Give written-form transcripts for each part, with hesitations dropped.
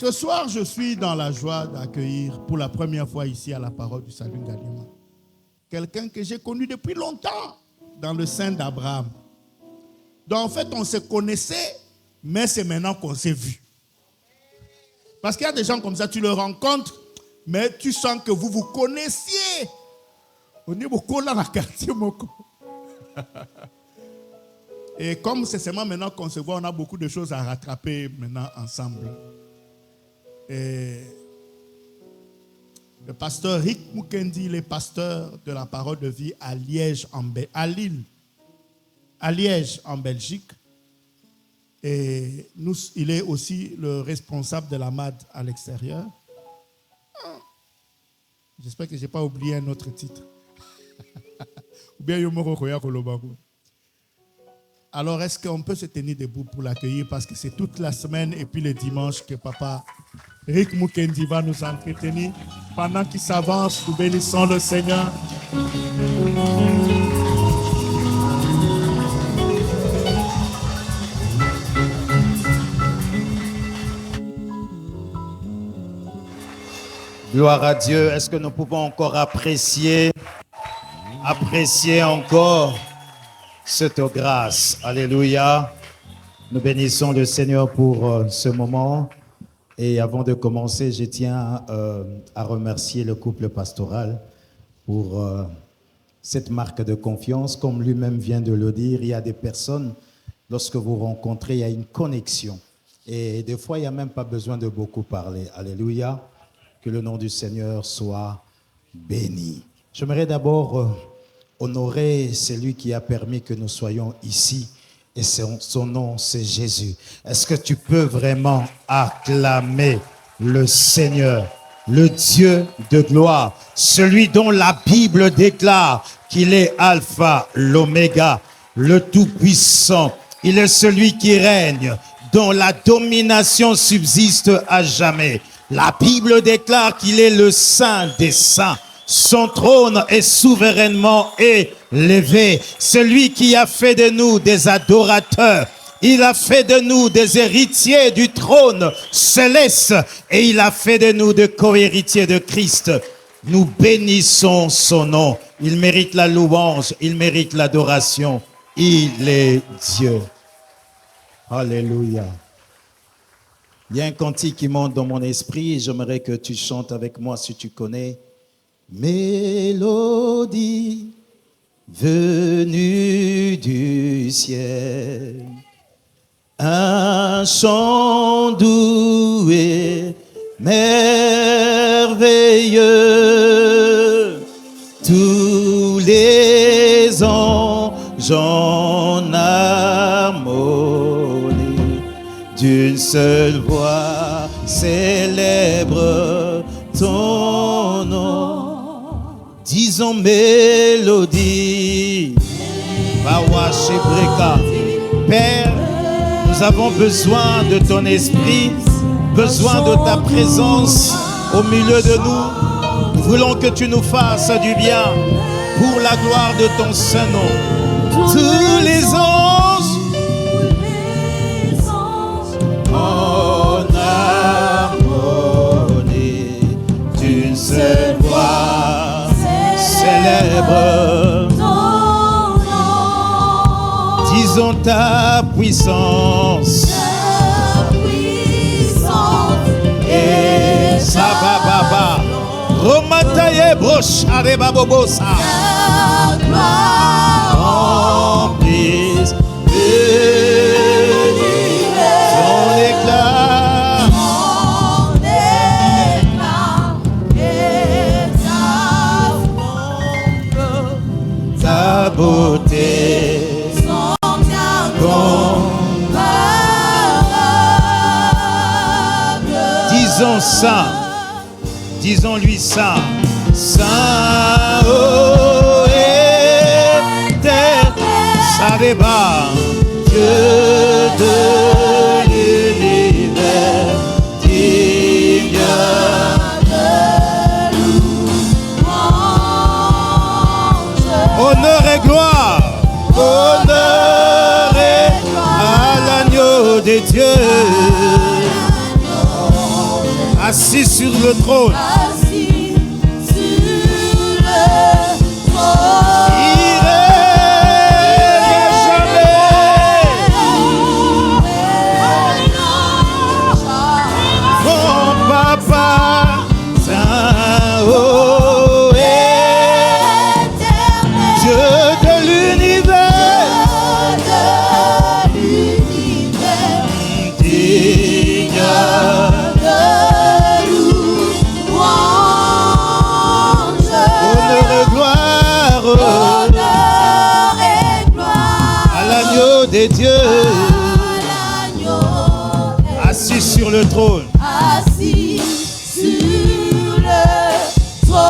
Ce soir, je suis dans la joie d'accueillir pour la première fois ici à la Parole du Salut Ngaliema quelqu'un que j'ai connu depuis longtemps dans le sein d'Abraham. Donc en fait, on se connaissait, mais c'est maintenant qu'on s'est vu. Parce qu'il y a des gens comme ça, tu le rencontres, mais tu sens que vous vous connaissiez. On est beaucoup là dans le quartier Moko. Et comme c'est seulement maintenant qu'on se voit, on a beaucoup de choses à rattraper maintenant ensemble. Et le pasteur Rick Mukendi, il est pasteur de la Parole de Vie à Liège, à Liège en Belgique. Et il est aussi le responsable de la MAD à l'extérieur. J'espère que je n'ai pas oublié un autre titre. Ou bien alors, est-ce qu'on peut se tenir debout pour l'accueillir? Parce que c'est toute la semaine et puis le dimanche que papa Rick Mukendi va nous entretenir. Pendant qu'il s'avance, nous bénissons le Seigneur. Gloire à Dieu. Est-ce que nous pouvons encore apprécier encore cette grâce? Alléluia. Nous bénissons le Seigneur pour ce moment. Et avant de commencer, je tiens à remercier le couple pastoral pour cette marque de confiance. Comme lui-même vient de le dire, il y a des personnes, lorsque vous rencontrez, il y a une connexion. Et des fois, il n'y a même pas besoin de beaucoup parler. Alléluia. Que le nom du Seigneur soit béni. J'aimerais d'abord honorer celui qui a permis que nous soyons ici. Et son nom, c'est Jésus. Est-ce que tu peux vraiment acclamer le Seigneur, le Dieu de gloire, celui dont la Bible déclare qu'il est Alpha, l'Oméga, le Tout-Puissant. Il est celui qui règne, dont la domination subsiste à jamais. La Bible déclare qu'il est le Saint des Saints. Son trône est souverainement élevé. Celui qui a fait de nous des adorateurs. Il a fait de nous des héritiers du trône céleste. Et il a fait de nous des co-héritiers de Christ. Nous bénissons son nom. Il mérite la louange. Il mérite l'adoration. Il est Dieu. Alléluia. Il y a un cantique qui monte dans mon esprit et j'aimerais que tu chantes avec moi si tu connais. Mélodie venue du ciel, un chant doux et merveilleux, tous les anges en harmonie, d'une seule voix célèbre ton nom. Disons mélodie. Père, nous avons besoin de ton esprit, besoin de ta présence au milieu de nous. Nous voulons que tu nous fasses du bien pour la gloire de ton saint nom. Tous les anges en harmonie, d'une seule voix célèbre ton nom. Disons ta puissance, et sa baba romataye brochare babobosa remplisse son éclat. Ta beauté, disons saint, disons-lui saint, saint, oh, éternel, Sadeba, Dieu de l'univers, digne de louange. Honneur et gloire, honneur et à l'agneau des dieux. assis sur le trône. assis sur le trône. Il règne à jamais. Mon papa, Saint, oh, Dieu de l'univers, digne honneur et gloire à l'agneau des dieux, assis sur le trône. Assis sur le trône.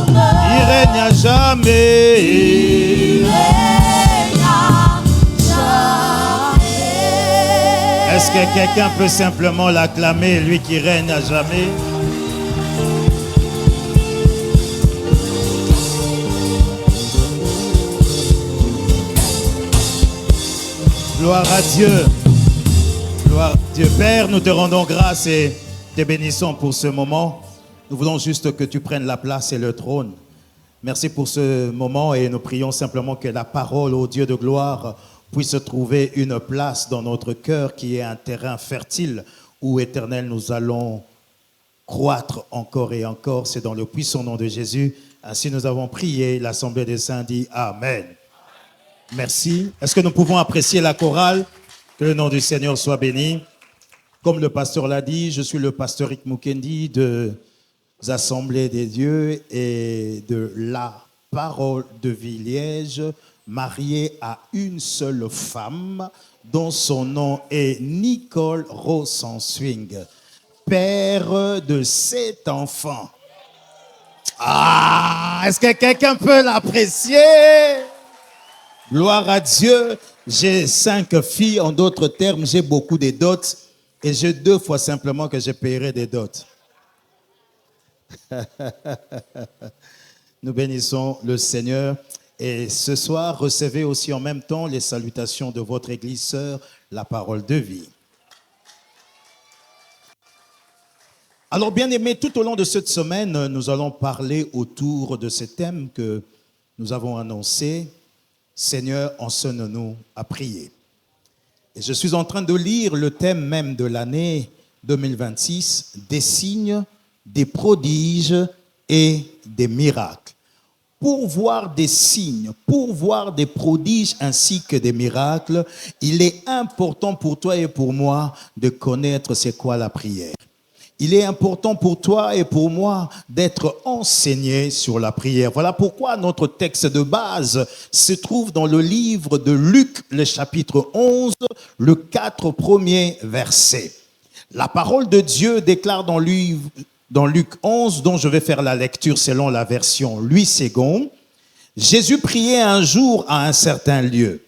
Il règne à jamais. Il règne à jamais. Est-ce que quelqu'un peut simplement l'acclamer, lui qui règne à jamais? Gloire à Dieu. Gloire à Dieu. Père, nous te rendons grâce et te bénissons pour ce moment. Nous voulons juste que tu prennes la place et le trône. Merci pour ce moment et nous prions simplement que la parole, ô Dieu de gloire, puisse trouver une place dans notre cœur qui est un terrain fertile où, Éternel, nous allons croître encore et encore. C'est dans le puissant nom de Jésus. Ainsi nous avons prié. L'Assemblée des saints dit Amen. Merci. Est-ce que nous pouvons apprécier la chorale? Que le nom du Seigneur soit béni. Comme le pasteur l'a dit, je suis le pasteur Rick Mukendi des Assemblées des dieux et de la Parole de Vie Liège, marié à une seule femme dont son nom est Nicole Rosanswing, père de 7 enfants. Ah, est-ce que quelqu'un peut l'apprécier? Gloire à Dieu. J'ai 5 filles, en d'autres termes, j'ai beaucoup de dots et j'ai 2 fois simplement que je paierai des dots. Nous bénissons le Seigneur et ce soir, recevez aussi en même temps les salutations de votre église sœur, la Parole de Vie. Alors, bien-aimés, tout au long de cette semaine, nous allons parler autour de ce thème que nous avons annoncé. Seigneur, enseigne-nous à prier. Et je suis en train de lire le thème même de l'année 2026, des signes, des prodiges et des miracles. Pour voir des signes, pour voir des prodiges ainsi que des miracles, il est important pour toi et pour moi de connaître c'est quoi la prière. Il est important pour toi et pour moi d'être enseigné sur la prière. Voilà pourquoi notre texte de base se trouve dans le livre de Luc, le chapitre 11, le 4 premiers versets. La parole de Dieu déclare dans Luc 11, dont je vais faire la lecture selon la version Louis II, Jésus priait un jour à un certain lieu.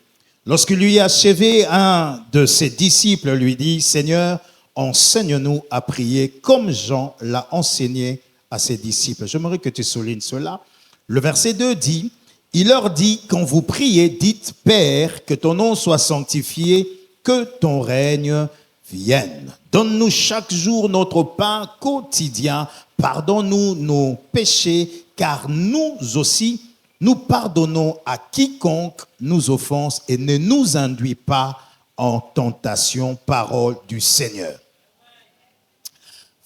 Lorsqu'il lui achevé, un de ses disciples lui dit, « Seigneur, enseigne-nous à prier comme Jean l'a enseigné à ses disciples. » J'aimerais que tu soulignes cela. Le verset 2 dit, « Il leur dit, quand vous priez, dites, Père, que ton nom soit sanctifié, que ton règne vienne. Donne-nous chaque jour notre pain quotidien. Pardonne-nous nos péchés, car nous aussi, nous pardonnons à quiconque nous offense et ne nous induis pas en tentation. » Parole du Seigneur.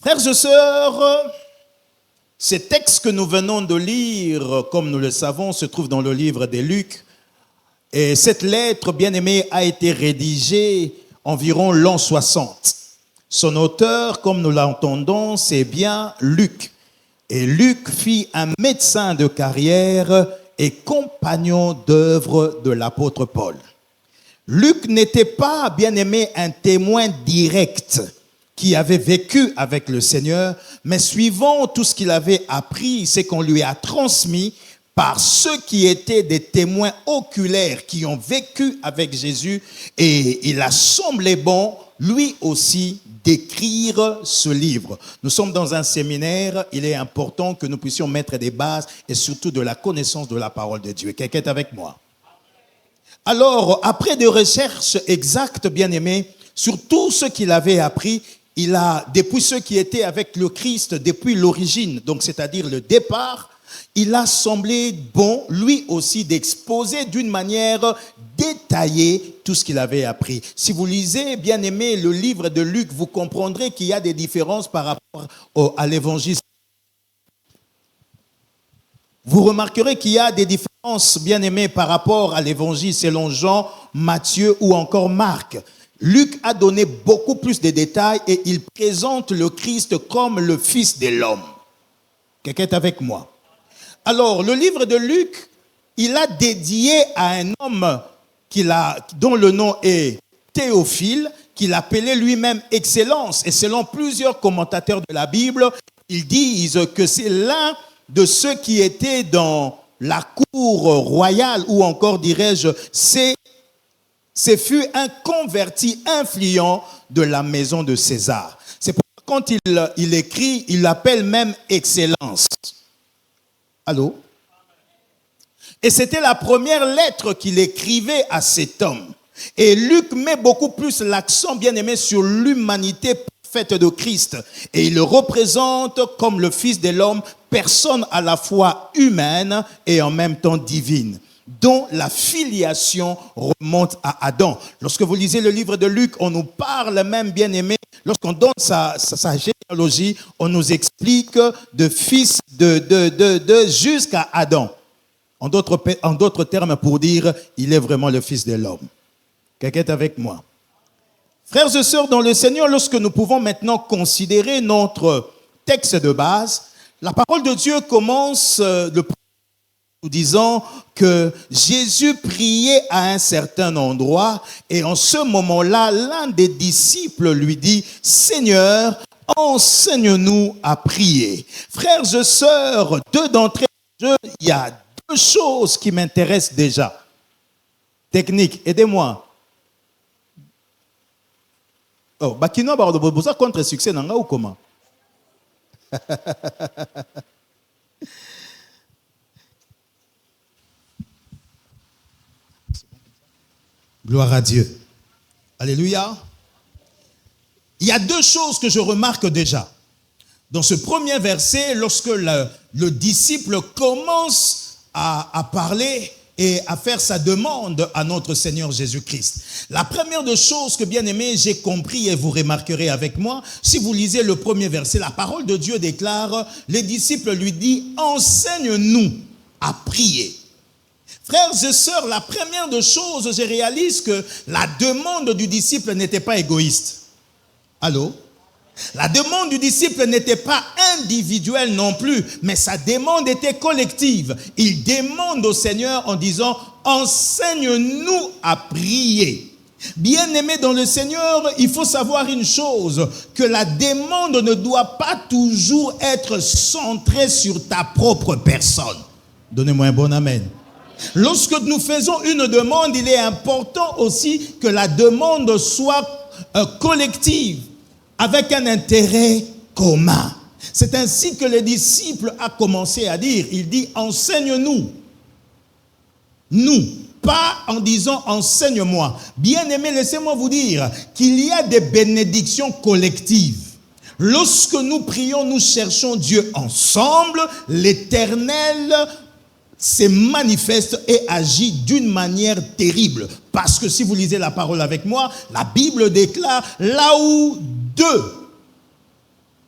Frères et sœurs, ces textes que nous venons de lire, comme nous le savons, se trouvent dans le livre de Luc. Et cette lettre, bien-aimée, a été rédigée environ l'an 60. Son auteur, comme nous l'entendons, c'est bien Luc. Et Luc fut un médecin de carrière et compagnon d'œuvre de l'apôtre Paul. Luc n'était pas, bien-aimé, un témoin direct qui avait vécu avec le Seigneur, mais suivant tout ce qu'il avait appris, c'est qu'on lui a transmis par ceux qui étaient des témoins oculaires qui ont vécu avec Jésus, et il a semblé bon, lui aussi, d'écrire ce livre. Nous sommes dans un séminaire, il est important que nous puissions mettre des bases et surtout de la connaissance de la parole de Dieu. Quelqu'un est avec moi? Alors, après des recherches exactes, bien-aimés, sur tout ce qu'il avait appris, il a, depuis ceux qui étaient avec le Christ, depuis l'origine, donc c'est-à-dire le départ, il a semblé bon, lui aussi, d'exposer d'une manière détaillée tout ce qu'il avait appris. Si vous lisez, bien aimé, le livre de Luc, vous comprendrez qu'il y a des différences par rapport à l'évangile. Vous remarquerez qu'il y a des différences, bien aimé, par rapport à l'évangile selon Jean, Matthieu ou encore Marc. Luc a donné beaucoup plus de détails et il présente le Christ comme le Fils de l'homme. Quelqu'un est avec moi? Alors, le livre de Luc, il a dédié à un homme dont le nom est Théophile, qu'il appelait lui-même Excellence. Et selon plusieurs commentateurs de la Bible, ils disent que c'est l'un de ceux qui étaient dans la cour royale, ou encore, dirais-je, ce fut un converti influent de la maison de César. C'est pourquoi quand il écrit, il l'appelle même Excellence. Allô? Et c'était la première lettre qu'il écrivait à cet homme. Et Luc met beaucoup plus l'accent, bien aimé, sur l'humanité parfaite de Christ. Et il le représente comme le Fils de l'homme, personne à la fois humaine et en même temps divine, dont la filiation remonte à Adam. Lorsque vous lisez le livre de Luc, on nous parle même, bien aimé, lorsqu'on donne sa généalogie, on nous explique de fils de jusqu'à Adam. En d'autres termes, pour dire, il est vraiment le Fils de l'homme. Quelqu'un est avec moi? Frères et sœurs dans le Seigneur, lorsque nous pouvons maintenant considérer notre texte de base, la parole de Dieu commence nous disant que Jésus priait à un certain endroit et en ce moment-là, l'un des disciples lui dit « Seigneur, enseigne-nous à prier. » Frères et sœurs, deux d'entre eux, il y a deux choses qui m'intéressent déjà. Technique, aidez-moi. Oh, Bakino, vous avez contre succès, non, ou comment? Gloire à Dieu. Alléluia. Il y a deux choses que je remarque déjà. Dans ce premier verset, lorsque le disciple commence à parler et à faire sa demande à notre Seigneur Jésus-Christ. La première des choses que, bien aimé, j'ai compris et vous remarquerez avec moi, si vous lisez le premier verset, la parole de Dieu déclare, les disciples lui disent, enseigne-nous à prier. Frères et sœurs, la première des choses, je réalise que la demande du disciple n'était pas égoïste. Allô? La demande du disciple n'était pas individuelle non plus, mais sa demande était collective. Il demande au Seigneur en disant, enseigne-nous à prier. Bien-aimé dans le Seigneur, il faut savoir une chose, que la demande ne doit pas toujours être centrée sur ta propre personne. Donnez-moi un bon amen. Lorsque nous faisons une demande, il est important aussi que la demande soit collective, avec un intérêt commun. C'est ainsi que le disciple a commencé à dire, il dit, enseigne-nous. Nous, pas en disant, enseigne-moi. Bien-aimé, laissez-moi vous dire qu'il y a des bénédictions collectives. Lorsque nous prions, nous cherchons Dieu ensemble, l'Éternel se manifeste et agit d'une manière terrible. Parce que si vous lisez la parole avec moi, la Bible déclare là où deux,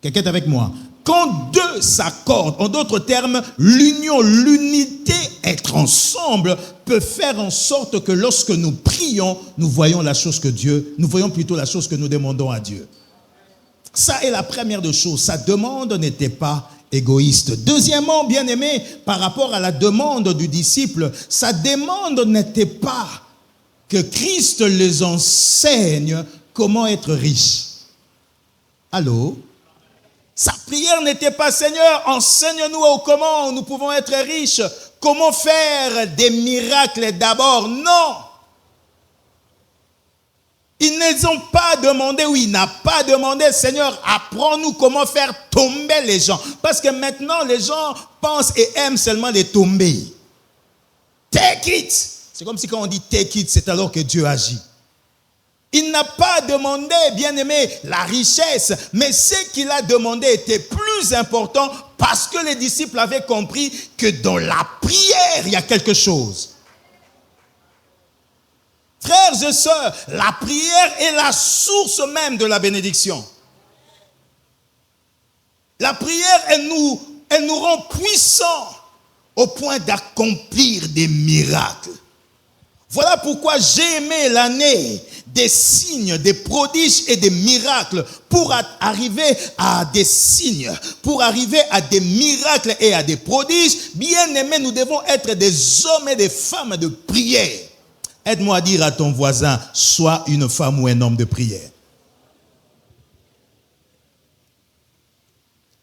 quelqu'un est avec moi, quand deux s'accordent, en d'autres termes, l'union, l'unité, être ensemble, peut faire en sorte que lorsque nous prions, nous voyons plutôt la chose que nous demandons à Dieu. Ça est la première des choses. Sa demande n'était pas égoïste. Deuxièmement, bien aimé, par rapport à la demande du disciple, sa demande n'était pas que Christ les enseigne comment être riche. Allô? Sa prière n'était pas, Seigneur, enseigne-nous comment nous pouvons être riches, comment faire des miracles d'abord. Non! Ils ne ont pas demandé, ou il n'a pas demandé, Seigneur, apprends-nous comment faire tomber les gens. Parce que maintenant, les gens pensent et aiment seulement les tomber. Take it! C'est comme si quand on dit take it, c'est alors que Dieu agit. Il n'a pas demandé, bien aimé, la richesse, mais ce qu'il a demandé était plus important parce que les disciples avaient compris que dans la prière, il y a quelque chose. Frères et sœurs, la prière est la source même de la bénédiction. La prière, elle nous rend puissants au point d'accomplir des miracles. Voilà pourquoi j'ai aimé l'année des signes, des prodiges et des miracles pour arriver à des signes, pour arriver à des miracles et à des prodiges. Bien aimés, nous devons être des hommes et des femmes de prière. Aide-moi à dire à ton voisin, sois une femme ou un homme de prière.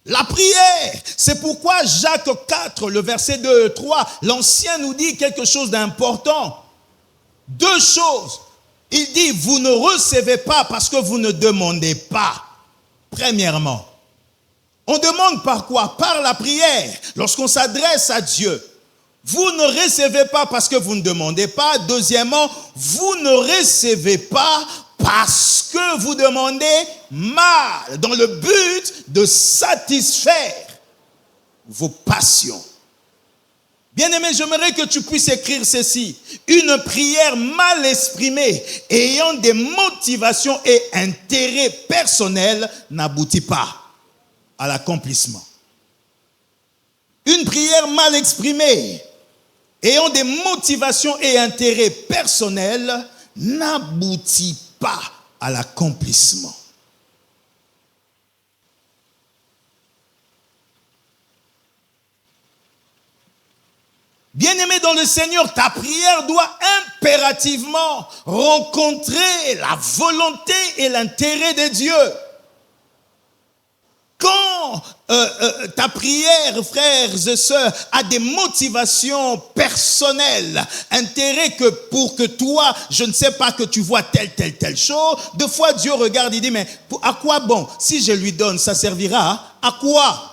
La prière, c'est pourquoi Jacques 4, le verset 2 et 3, l'Ancien nous dit quelque chose d'important. Deux choses. Il dit, vous ne recevez pas parce que vous ne demandez pas. Premièrement, on demande par quoi? Par la prière. Lorsqu'on s'adresse à Dieu, vous ne recevez pas parce que vous ne demandez pas. Deuxièmement, vous ne recevez pas parce que vous demandez mal, dans le but de satisfaire vos passions. Bien-aimé, j'aimerais que tu puisses écrire ceci. Une prière mal exprimée, ayant des motivations et intérêts personnels, n'aboutit pas à l'accomplissement. Une prière mal exprimée, ayant des motivations et intérêts personnels, n'aboutit pas à l'accomplissement. Bien-aimé dans le Seigneur, ta prière doit impérativement rencontrer la volonté et l'intérêt de Dieu. Quand ta prière, frères et sœurs, a des motivations personnelles, intérêt que pour que toi, je ne sais pas, que tu vois telle chose, deux fois Dieu regarde, il dit, mais à quoi bon? Si je lui donne, ça servira à quoi?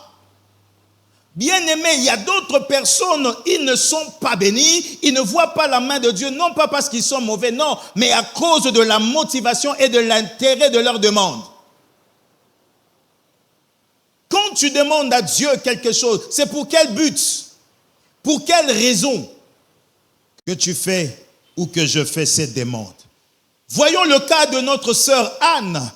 Bien-aimés, il y a d'autres personnes, ils ne sont pas bénis, ils ne voient pas la main de Dieu, non pas parce qu'ils sont mauvais, non, mais à cause de la motivation et de l'intérêt de leur demande. Quand tu demandes à Dieu quelque chose, c'est pour quel but? Pour quelle raison que tu fais ou que je fais cette demande? Voyons le cas de notre sœur Anne.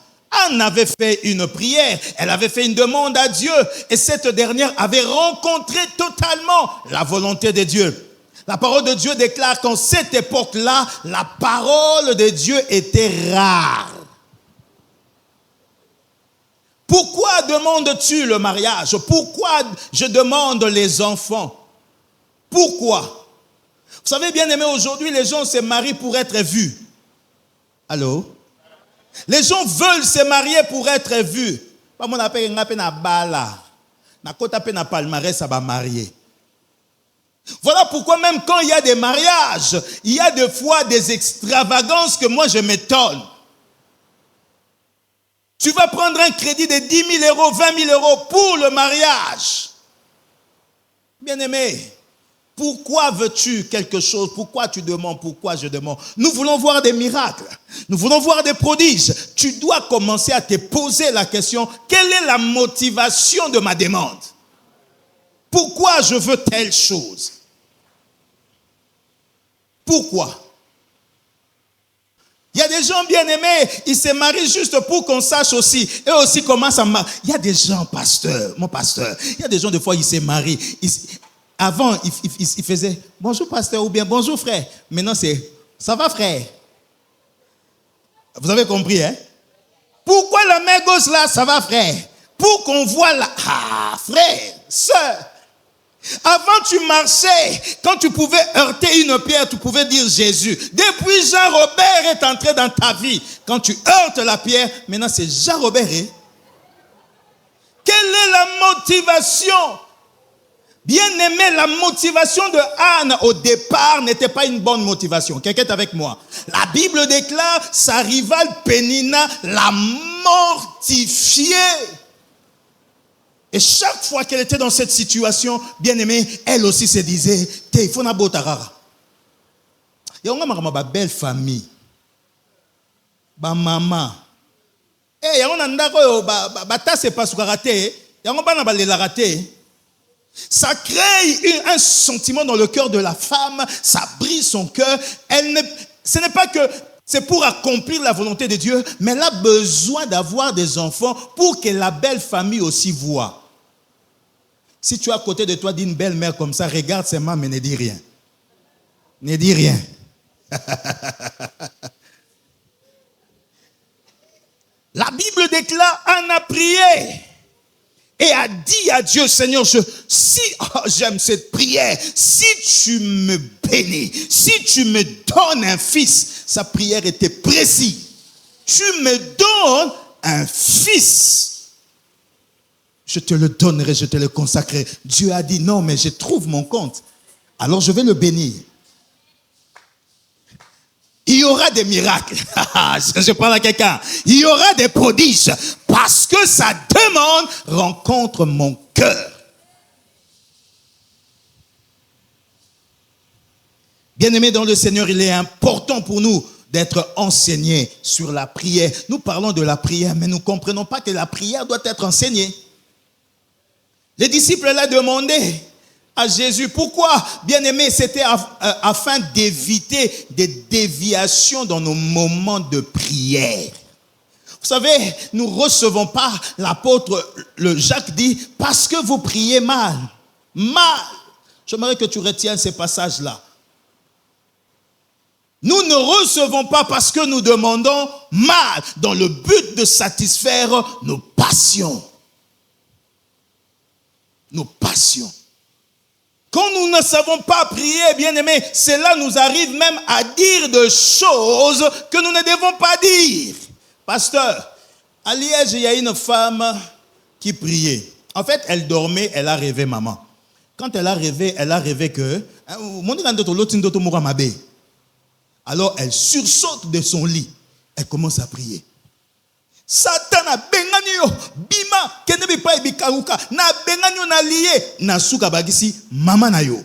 Anne avait fait une prière, elle avait fait une demande à Dieu et cette dernière avait rencontré totalement la volonté de Dieu. La parole de Dieu déclare qu'en cette époque-là, la parole de Dieu était rare. Pourquoi demandes-tu le mariage? Pourquoi je demande les enfants? Pourquoi? Vous savez, bien aimé, aujourd'hui, les gens se marient pour être vus. Allô? Les gens veulent se marier pour être vus. Voilà pourquoi même quand il y a des mariages, il y a des fois des extravagances que moi je m'étonne. Tu vas prendre un crédit de 10 000 euros, 20 000 euros pour le mariage. Bien-aimé, pourquoi veux-tu quelque chose? Pourquoi tu demandes? Pourquoi je demande? Nous voulons voir des miracles. Nous voulons voir des prodiges. Tu dois commencer à te poser la question, quelle est la motivation de ma demande? Pourquoi je veux telle chose? Pourquoi? Il y a des gens bien aimés, ils se marient juste pour qu'on sache aussi. Eux aussi commencent à marier. Il y a des gens, pasteur, mon pasteur, il y a des gens, des fois, ils se marient. Avant, ils faisaient bonjour pasteur ou bien bonjour frère. Maintenant, c'est ça va frère. Vous avez compris, hein? Pourquoi la main gauche là, ça va frère? Pour qu'on voit là, frère, sœur. Avant, tu marchais, quand tu pouvais heurter une pierre, tu pouvais dire Jésus. Depuis Jean-Robert est entré dans ta vie. Quand tu heurtes la pierre, maintenant c'est Jean-Robert. Quelle est la motivation? Bien aimé, la motivation de Anne au départ n'était pas une bonne motivation. Quelqu'un est avec moi? La Bible déclare, sa rivale Pénina l'a mortifiée. Et chaque fois qu'elle était dans cette situation, bien aimée, elle aussi se disait, il faut na botarara. Il y a une belle famille. ba mama. Eh, yango na ndako yo ba tasse pas sukarate, yango bana ba lela raté. Ça crée un sentiment dans le cœur de la femme, ça brise son cœur. Ce n'est pas que c'est pour accomplir la volonté de Dieu, mais elle a besoin d'avoir des enfants pour que la belle famille aussi voit. Si tu es à côté de toi d'une belle mère comme ça, regarde ses mains mais ne dis rien. Ne dis rien. La Bible déclare, Anne a prié et a dit à Dieu, Seigneur, j'aime cette prière, si tu me bénis, si tu me donnes un fils, sa prière était précise. Tu me donnes un fils, je te le donnerai, je te le consacrerai. Dieu a dit, non, mais je trouve mon compte, alors je vais le bénir. Il y aura des miracles. Je parle à quelqu'un. Il y aura des prodiges parce que sa demande rencontre mon cœur. Bien-aimés dans le Seigneur, il est important pour nous d'être enseignés sur la prière. Nous parlons de la prière, mais nous ne comprenons pas que la prière doit être enseignée. Les disciples l'ont demandé à Jésus. Pourquoi, bien-aimé, c'était afin d'éviter des déviations dans nos moments de prière. Vous savez, nous ne recevons pas, l'apôtre Jacques dit, parce que vous priez mal. Mal. J'aimerais que tu retiennes ces passages-là. Nous ne recevons pas parce que nous demandons mal, dans le but de satisfaire nos passions. Nos passions. Quand nous ne savons pas prier, bien-aimés, cela nous arrive même à dire des choses que nous ne devons pas dire. Pasteur, à Liège, il y a une femme qui priait. En fait, elle dormait, elle a rêvé maman. Quand elle a rêvé que... Alors, elle sursaute de son lit. Elle commence à prier. Satan a bengani yo bima kende bi pa ebikaruka na bengani yo na lié na suka bagisi mama na yo.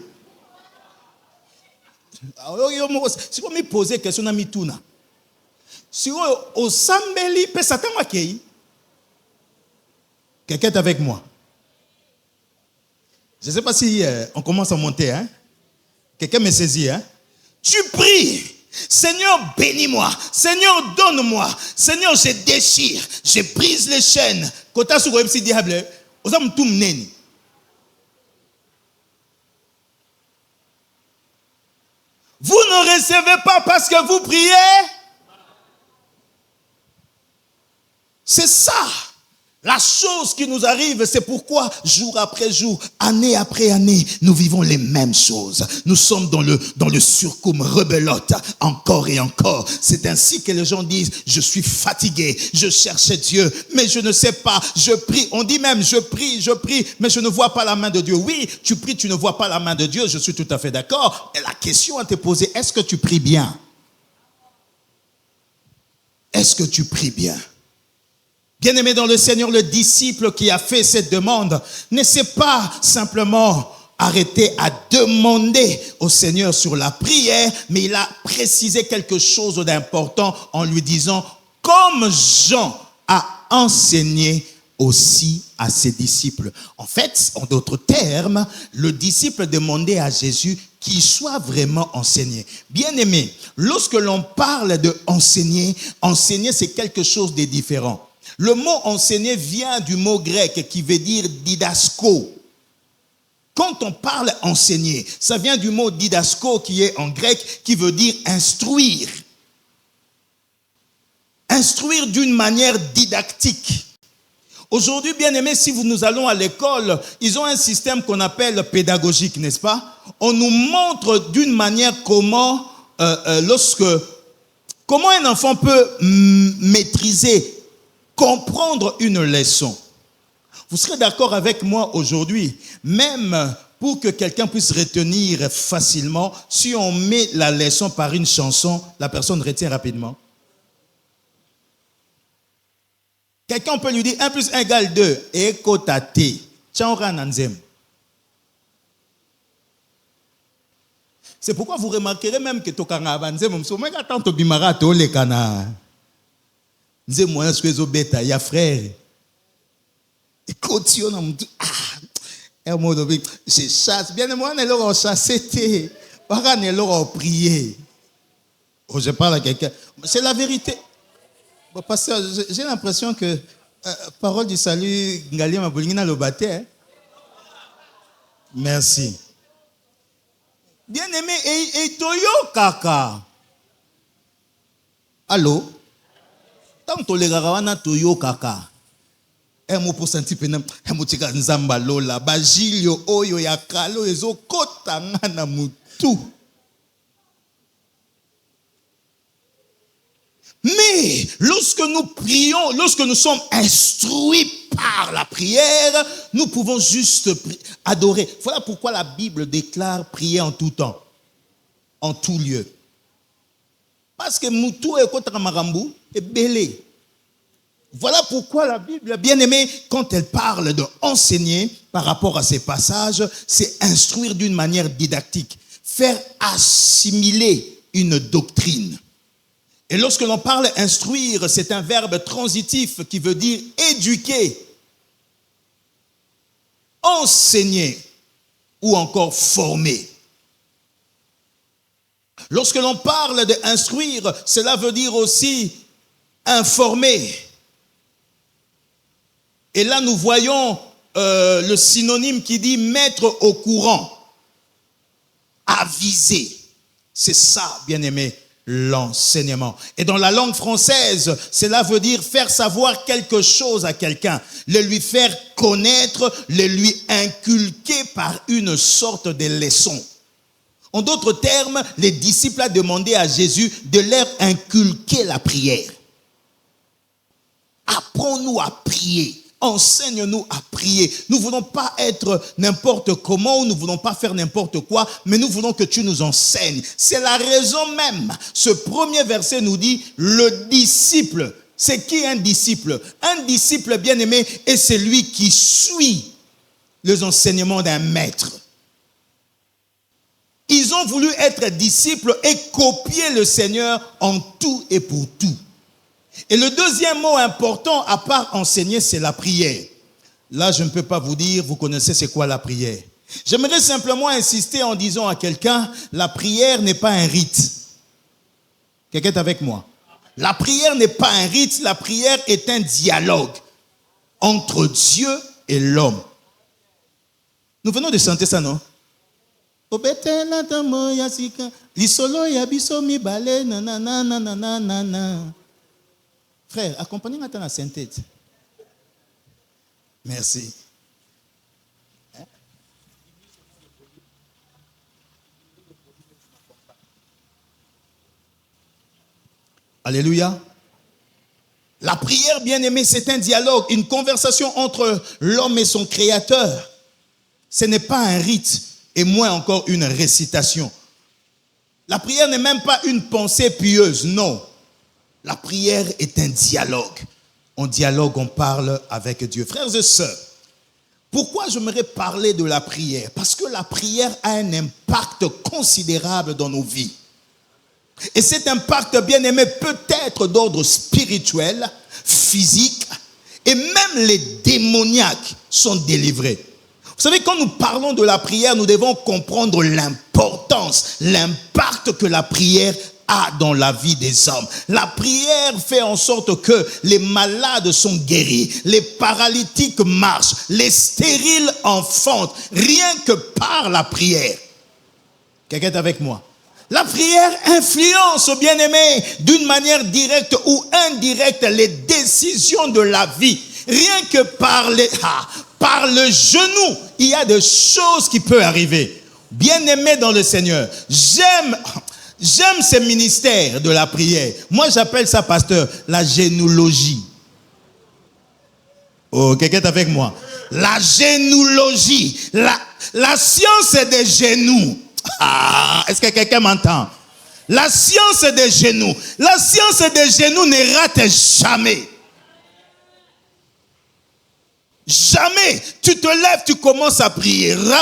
Si vous me posez question na mituna. Si vous au sambeli pe Satan wa kei. Quelqu'un est avec moi. Je ne sais pas si on commence à monter hein. Quelqu'un me saisit hein. Tu pries. Seigneur, bénis-moi. Seigneur, donne-moi. Seigneur, je déchire. Je brise les chaînes. Vous ne recevez pas parce que vous priez. C'est ça. La chose qui nous arrive, c'est pourquoi jour après jour, année après année, nous vivons les mêmes choses. Nous sommes dans le surcum, rebelote, encore et encore. C'est ainsi que les gens disent, je suis fatigué, je cherche Dieu, mais je ne sais pas, je prie. On dit même, je prie, mais je ne vois pas la main de Dieu. Oui, tu pries, tu ne vois pas la main de Dieu, je suis tout à fait d'accord. Et la question à te poser, est-ce que tu pries bien? Est-ce que tu pries bien? Bien-aimé dans le Seigneur, le disciple qui a fait cette demande ne s'est pas simplement arrêté à demander au Seigneur sur la prière, mais il a précisé quelque chose d'important en lui disant, comme Jean a enseigné aussi à ses disciples. En fait, en d'autres termes, le disciple demandait à Jésus qu'il soit vraiment enseigné. Bien-aimé, lorsque l'on parle de enseigner, c'est quelque chose de différent. Le mot enseigner vient du mot grec qui veut dire didasko. Quand on parle enseigner, ça vient du mot didasko qui est en grec qui veut dire instruire. Instruire d'une manière didactique. Aujourd'hui, bien aimé, si nous allons à l'école, ils ont un système qu'on appelle pédagogique, n'est-ce pas? On nous montre d'une manière comment un enfant peut maîtriser, comprendre une leçon. Vous serez d'accord avec moi aujourd'hui, même pour que quelqu'un puisse retenir facilement, si on met la leçon par une chanson, la personne retient rapidement. Quelqu'un peut lui dire 1 plus 1 égale 2. Ekotate. C'est pourquoi vous remarquerez même que Tokanga Banzem, Bimara Tole Kana. Nze moyen ce que beta ya frère. Et continue na mutu. Et moi je chasse bien moi ne leur chasser pas ne leur prier. Oh, je parle à quelqu'un. C'est la vérité. Bon, pasteur, j'ai l'impression que parole du salut Ngalia Mabolingina le bâtait. Merci. Bien-aimé, et toyo kaka. Allô? Tant que les garawana toyo kaka. Et moi pour sentir peine, et moi tika nzamba lola, bajilio oyo ya kalo ezo kota ngana mutu. Mais lorsque nous prions, lorsque nous sommes instruits par la prière, nous pouvons juste adorer. Voilà pourquoi la Bible déclare prier en tout temps, en tout lieu. Parce que Moutou et Kotamarambu est belé. Voilà pourquoi la Bible, bien aimée, quand elle parle de enseigner par rapport à ces passages, c'est instruire d'une manière didactique, faire assimiler une doctrine. Et lorsque l'on parle instruire, c'est un verbe transitif qui veut dire éduquer, enseigner ou encore former. Lorsque l'on parle d'instruire, cela veut dire aussi informer. Et là, nous voyons le synonyme qui dit mettre au courant, aviser. C'est ça, bien aimé, l'enseignement. Et dans la langue française, cela veut dire faire savoir quelque chose à quelqu'un, le lui faire connaître, le lui inculquer par une sorte de leçon. En d'autres termes, les disciples ont demandé à Jésus de leur inculquer la prière. Apprends-nous à prier. Enseigne-nous à prier. Nous ne voulons pas être n'importe comment, nous ne voulons pas faire n'importe quoi, mais nous voulons que tu nous enseignes. C'est la raison même. Ce premier verset nous dit, le disciple. C'est qui un disciple? Un disciple bien-aimé est celui qui suit les enseignements d'un maître. Ils ont voulu être disciples et copier le Seigneur en tout et pour tout. Et le deuxième mot important, à part enseigner, c'est la prière. Là, je ne peux pas vous dire, vous connaissez c'est quoi la prière. J'aimerais simplement insister en disant à quelqu'un, la prière n'est pas un rite. Quelqu'un est avec moi? La prière n'est pas un rite, la prière est un dialogue entre Dieu et l'homme. Nous venons de chanter ça, non? Frère, accompagnez-moi dans la synthèse. Merci. Alléluia. La prière, bien-aimée, c'est un dialogue, une conversation entre l'homme et son créateur. Ce n'est pas un rite, et moins encore une récitation. La prière n'est même pas une pensée pieuse, non. La prière est un dialogue. En dialogue, on parle avec Dieu. Frères et sœurs, pourquoi j'aimerais parler de la prière? Parce que la prière a un impact considérable dans nos vies. Et cet impact, bien aimé, peut être d'ordre spirituel, physique, et même les démoniaques sont délivrés. Vous savez, quand nous parlons de la prière, nous devons comprendre l'importance, l'impact que la prière a dans la vie des hommes. La prière fait en sorte que les malades sont guéris, les paralytiques marchent, les stériles enfantent, rien que par la prière. Quelqu'un est avec moi? La prière influence, bien-aimé, d'une manière directe ou indirecte les décisions de la vie. Rien que par le genou, il y a des choses qui peuvent arriver. Bien-aimé dans le Seigneur, j'aime ce ministère de la prière. Moi, j'appelle ça, pasteur, la génologie. Oh, quelqu'un est avec moi? La génologie, la science des genoux. Est-ce que quelqu'un m'entend? La science des genoux. La science des genoux ne rate jamais. Jamais tu te lèves, tu commences à prier. Même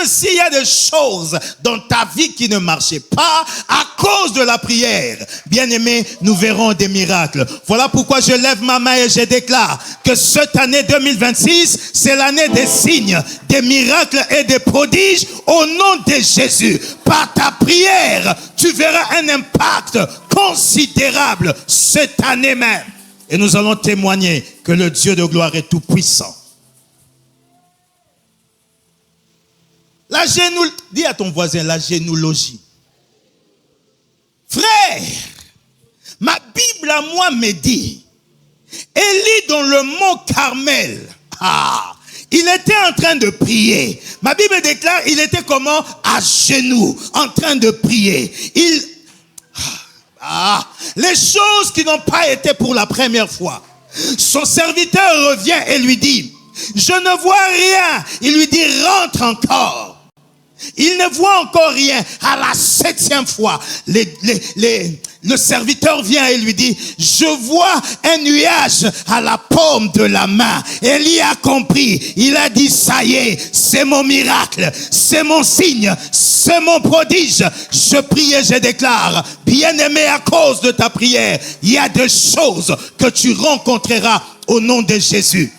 s'il y a des choses dans ta vie qui ne marchaient pas à cause de la prière, bien-aimés, nous verrons des miracles. Voilà pourquoi je lève ma main et je déclare que cette année 2026, c'est l'année des signes, des miracles et des prodiges au nom de Jésus. Par ta prière, tu verras un impact considérable cette année même. Et nous allons témoigner que le Dieu de gloire est tout puissant. Dis à ton voisin, la généalogie. Frère, ma Bible à moi me dit, Élie dans le mont Carmel, il était en train de prier. Ma Bible déclare, il était comment? À genoux, en train de prier. Les choses qui n'ont pas été pour la première fois. Son serviteur revient et lui dit, je ne vois rien. Il lui dit, rentre encore. Il ne voit encore rien. À la 7e fois, le serviteur vient et lui dit, je vois un nuage à la paume de la main. Élie a compris. Il a dit, ça y est, c'est mon miracle, c'est mon signe, c'est mon prodige. Je prie et je déclare, bien-aimé, à cause de ta prière, il y a des choses que tu rencontreras au nom de Jésus.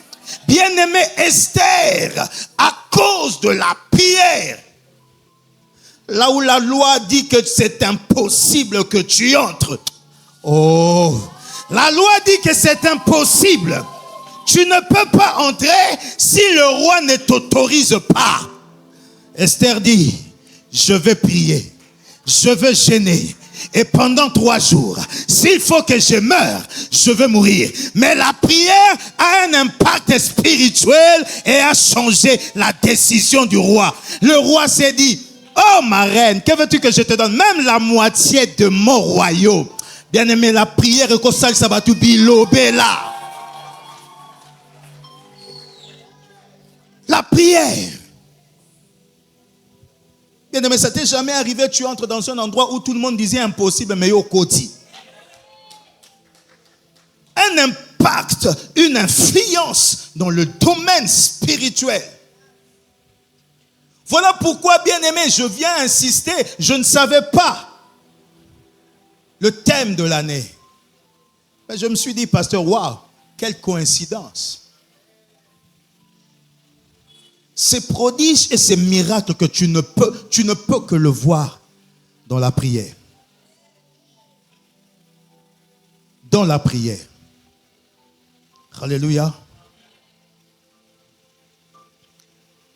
Bien-aimé Esther, à cause de la prière, là où la loi dit que c'est impossible que tu entres. La loi dit que c'est impossible. Tu ne peux pas entrer si le roi ne t'autorise pas. Esther dit, je vais prier, je vais jeûner. Et pendant 3 jours, s'il faut que je meure, je vais mourir. Mais la prière a un impact spirituel et a changé la décision du roi. Le roi s'est dit, oh ma reine, que veux-tu que je te donne? Même la moitié de mon royaume. Bien-aimé, la prière est comme ça, ça va tout bilober là. La prière. Bien-aimé, ça t'est jamais arrivé, tu entres dans un endroit où tout le monde disait impossible, mais au côté. Un impact, une influence dans le domaine spirituel. Voilà pourquoi, bien-aimé, je viens insister, je ne savais pas le thème de l'année. Mais je me suis dit, pasteur, waouh, quelle coïncidence. Ces prodiges et ces miracles que tu ne peux que le voir dans la prière. Dans la prière. Alléluia.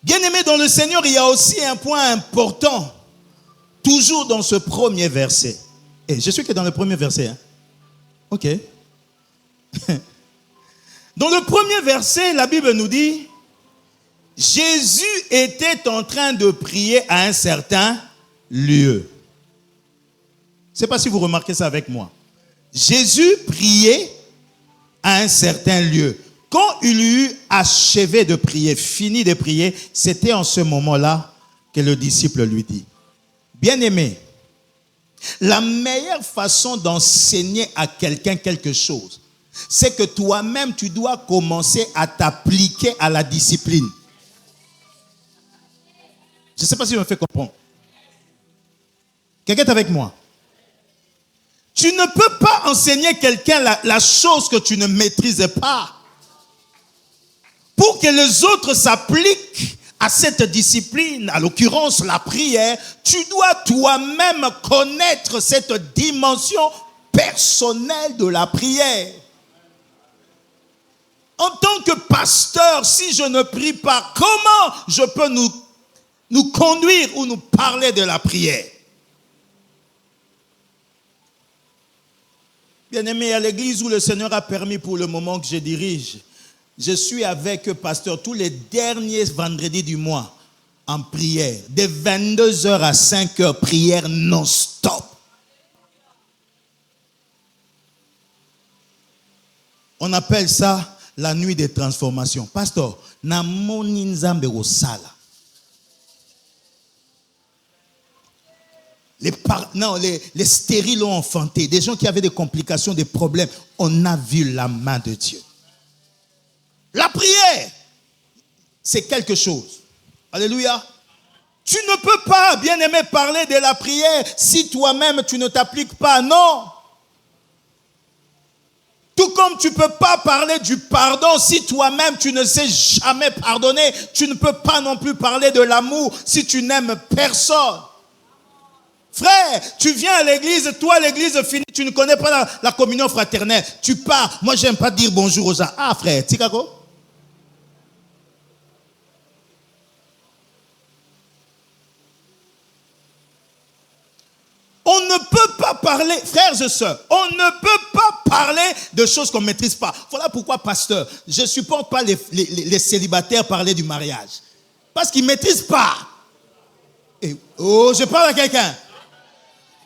Bien-aimé dans le Seigneur, il y a aussi un point important, toujours dans ce premier verset. Et je suis que dans le premier verset. Hein? Ok. Dans le premier verset, la Bible nous dit, Jésus était en train de prier à un certain lieu. Je ne sais pas si vous remarquez ça avec moi. Jésus priait à un certain lieu. Quand il eut achevé de prier, fini de prier, c'était en ce moment-là que le disciple lui dit, bien-aimé, la meilleure façon d'enseigner à quelqu'un quelque chose, c'est que toi-même, tu dois commencer à t'appliquer à la discipline. Je ne sais pas si je me fais comprendre. Quelqu'un est avec moi? Tu ne peux pas enseigner quelqu'un la chose que tu ne maîtrises pas. Pour que les autres s'appliquent à cette discipline, à l'occurrence la prière, tu dois toi-même connaître cette dimension personnelle de la prière. En tant que pasteur, si je ne prie pas, comment je peux nous conduire ou nous parler de la prière? Bien-aimé, à l'église où le Seigneur a permis pour le moment que je dirige, je suis avec eux, pasteur, tous les derniers vendredis du mois en prière. De 22h à 5h, prière non-stop. On appelle ça la nuit des transformations. Pasteur, namoni nzambe osala. Les stériles ont enfanté. Des gens qui avaient des complications, des problèmes. On a vu la main de Dieu. La prière, c'est quelque chose. Alléluia. Tu ne peux pas, bien-aimé, parler de la prière si toi-même tu ne t'appliques pas. Non. Tout comme tu ne peux pas parler du pardon si toi-même tu ne sais jamais pardonner. Tu ne peux pas non plus parler de l'amour si tu n'aimes personne. Frère, tu viens à l'église, toi l'église finie, tu ne connais pas la communion fraternelle. Tu pars, moi j'aime pas dire bonjour aux gens. Ah frère, Tikako? On ne peut pas parler, frères et sœurs, on ne peut pas parler de choses qu'on ne maîtrise pas. Voilà pourquoi, pasteur, je ne supporte pas les célibataires parler du mariage. Parce qu'ils ne maîtrisent pas. Et, oh, je parle à quelqu'un.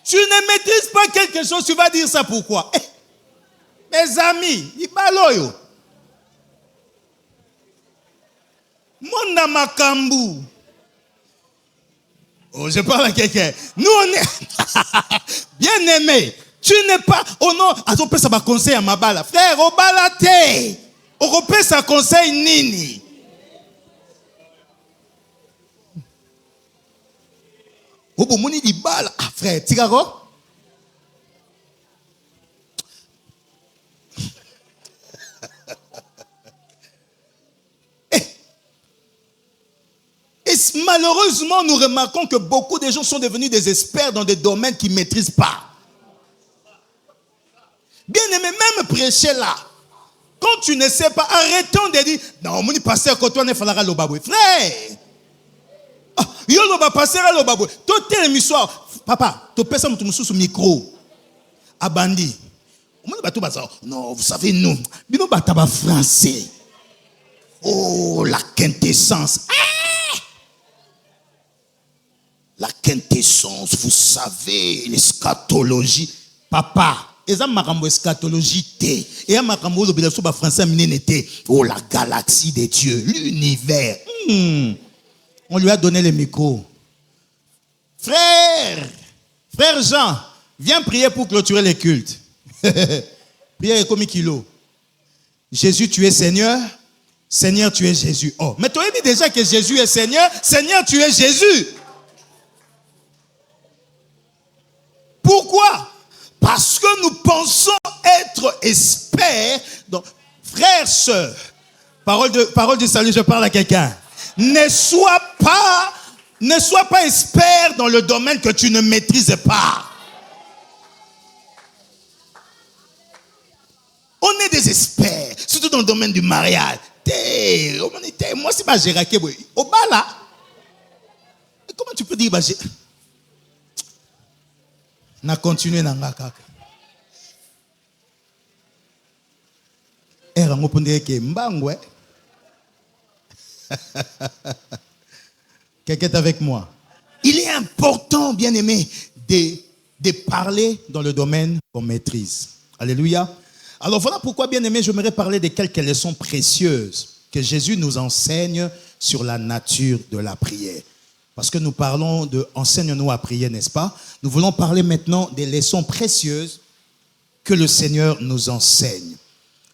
Tu ne maîtrises pas quelque chose, tu vas dire ça pourquoi? Mes amis, ils baloyo. Mon makambu. Oh, je parle à quelqu'un. Nous, on est bien aimés. Tu n'es pas. Oh non, attends, ça va conseil à ma balle. Frère, au balate. Au repère, ça conseille nini. Au bon, mon dit balle. Ah, frère, Tigaro. Et malheureusement, nous remarquons que beaucoup de gens sont devenus des experts dans des domaines qu'ils ne maîtrisent pas. Bien aimé, même prêcher là. Quand tu ne sais pas, arrêtons de dire, non, mon pasteur, quand on est falara le baboué. Frère, yo le ba passer à le baboué. Toi, t'es l'émission. Papa, tu peux ça me sous micro. Abandi. Non, vous savez, nous, nous battons français. Oh, la quintessence. La quintessence, vous savez, l'eschatologie. Papa, et ça m'a eschatologie té. Et m'a le français minenete. Oh, la galaxie des dieux, l'univers. On lui a donné le micro. Frère Jean, viens prier pour clôturer les cultes. Prière comme kilo. Jésus, tu es Seigneur. Seigneur, tu es Jésus. Oh, mais tu as dit déjà que Jésus est Seigneur. Seigneur, tu es Jésus. Pourquoi? Parce que nous pensons être experts. Donc, frères, sœurs, parole du salut, je parle à quelqu'un. Ne sois pas expert dans le domaine que tu ne maîtrises pas. On est des experts, surtout dans le domaine du mariage. Moi, c'est pas Gérake. Au bas là, comment tu peux dire na continuer na ngaka. Era ngopondé ke mbangwe. Quelqu'un est avec moi. Il est important, bien aimé, de parler dans le domaine qu'on maîtrise. Alléluia. Alors voilà pourquoi, bien aimé, j'aimerais parler de quelques leçons précieuses que Jésus nous enseigne sur la nature de la prière. Parce que nous parlons de enseigne-nous à prier, n'est-ce pas? Nous voulons parler maintenant des leçons précieuses que le Seigneur nous enseigne.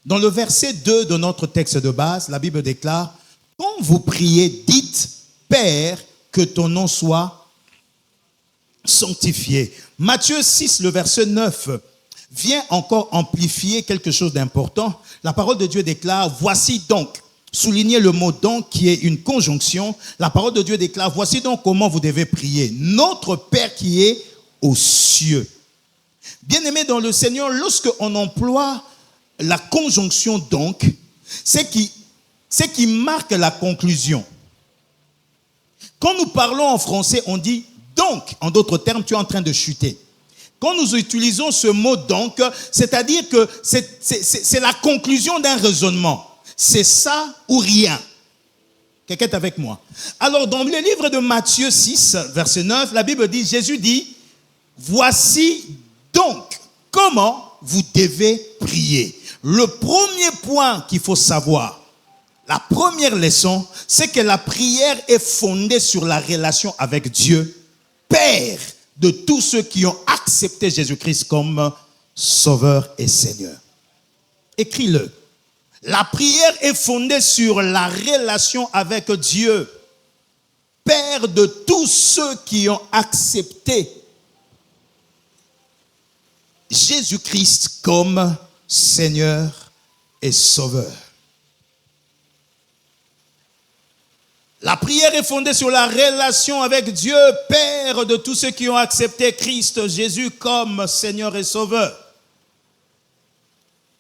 Dans le verset 2 de notre texte de base, la Bible déclare: quand vous priez, dites, Père, que ton nom soit sanctifié. Matthieu 6, le verset 9, vient encore amplifier quelque chose d'important. La parole de Dieu déclare: voici donc. Soulignez le mot donc qui est une conjonction. La parole de Dieu déclare: voici donc comment vous devez prier. Notre Père qui est aux cieux. Bien-aimés dans le Seigneur, lorsque on emploie la conjonction donc, c'est qui marque la conclusion. Quand nous parlons en français, on dit donc. En d'autres termes, tu es en train de chuter. Quand nous utilisons ce mot donc, c'est-à-dire que c'est la conclusion d'un raisonnement. C'est ça ou rien. Quelqu'un est avec moi? Alors, dans le livre de Matthieu 6, verset 9, la Bible dit, Jésus dit, voici donc comment vous devez prier. Le premier point qu'il faut savoir, la première leçon, c'est que la prière est fondée sur la relation avec Dieu, Père de tous ceux qui ont accepté Jésus-Christ comme Sauveur et Seigneur. Écris-le. La prière est fondée sur la relation avec Dieu, Père de tous ceux qui ont accepté Jésus-Christ comme Seigneur et Sauveur. La prière est fondée sur la relation avec Dieu, Père de tous ceux qui ont accepté Christ Jésus comme Seigneur et Sauveur.